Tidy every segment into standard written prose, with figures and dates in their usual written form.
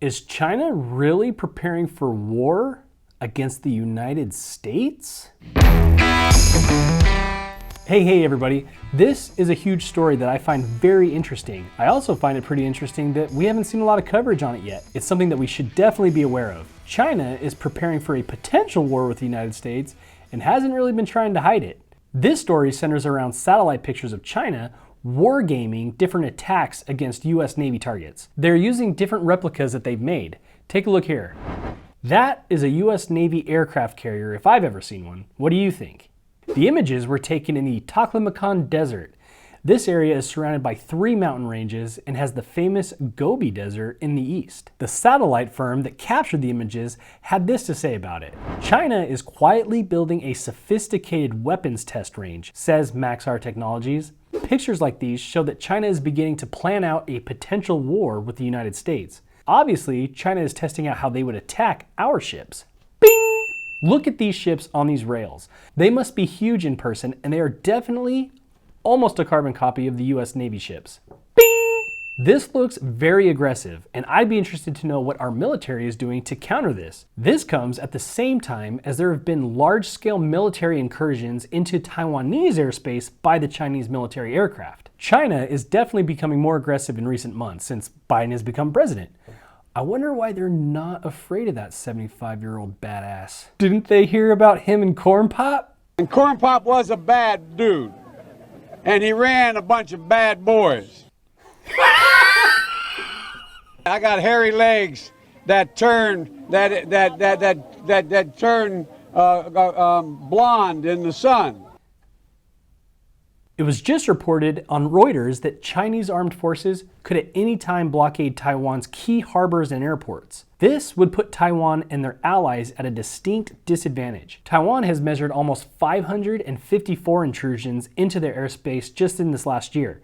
Is China really preparing for war against the United States? Hey everybody. This is a huge story that I find very interesting. I also find it pretty interesting that we haven't seen a lot of coverage on it yet. It's something that we should definitely be aware of. China is preparing for a potential war with the United States and hasn't really been trying to hide it. This story centers around satellite pictures of China wargaming different attacks against US Navy targets. They're using different replicas that they've made. Take a look here. That is a US Navy aircraft carrier if I've ever seen one. What do you think? The images were taken in the Taklamakan Desert. This area is surrounded by 3 mountain ranges and has the famous Gobi Desert in the east. The satellite firm that captured the images had this to say about it. China is quietly building a sophisticated weapons test range, says Maxar Technologies. Pictures like these show that China is beginning to plan out a potential war with the United States. Obviously, China is testing out how they would attack our ships. Bing! Look at these ships on these rails. They must be huge in person, and they are definitely almost a carbon copy of the US Navy ships. Bing! This looks very aggressive, and I'd be interested to know what our military is doing to counter this. This comes at the same time as there have been large-scale military incursions into Taiwanese airspace by the Chinese military aircraft. China is definitely becoming more aggressive in recent months since Biden has become president. I wonder why they're not afraid of that 75-year-old badass. Didn't they hear about him and Corn Pop? And Corn Pop was a bad dude, and he ran a bunch of bad boys. I got hairy legs that turn blonde in the sun. It was just reported on Reuters that Chinese armed forces could at any time blockade Taiwan's key harbors and airports. This would put Taiwan and their allies at a distinct disadvantage. Taiwan has measured almost 554 intrusions into their airspace just in this last year.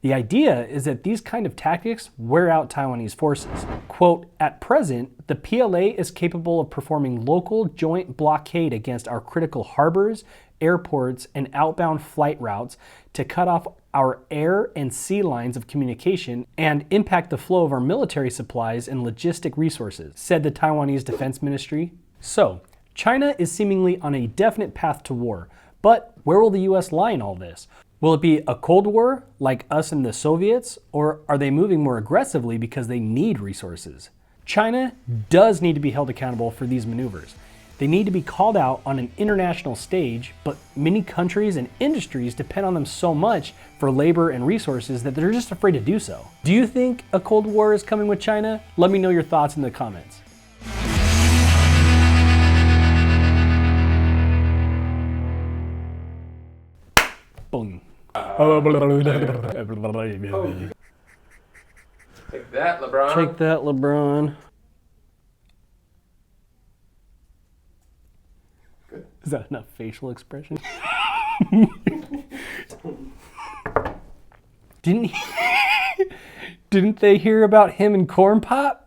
The idea is that these kind of tactics wear out Taiwanese forces. Quote, at present, the PLA is capable of performing local joint blockade against our critical harbors, airports, and outbound flight routes to cut off our air and sea lines of communication and impact the flow of our military supplies and logistic resources, said the Taiwanese Defense Ministry. So, China is seemingly on a definite path to war, but where will the US lie in all this? Will it be a Cold War like us and the Soviets, or are they moving more aggressively because they need resources? China does need to be held accountable for these maneuvers. They need to be called out on an international stage, but many countries and industries depend on them so much for labor and resources that they're just afraid to do so. Do you think a Cold War is coming with China? Let me know your thoughts in the comments. Boom. Take that, LeBron. Take that, LeBron. Good. Is that enough facial expression? Didn't they hear about him and Corn Pop?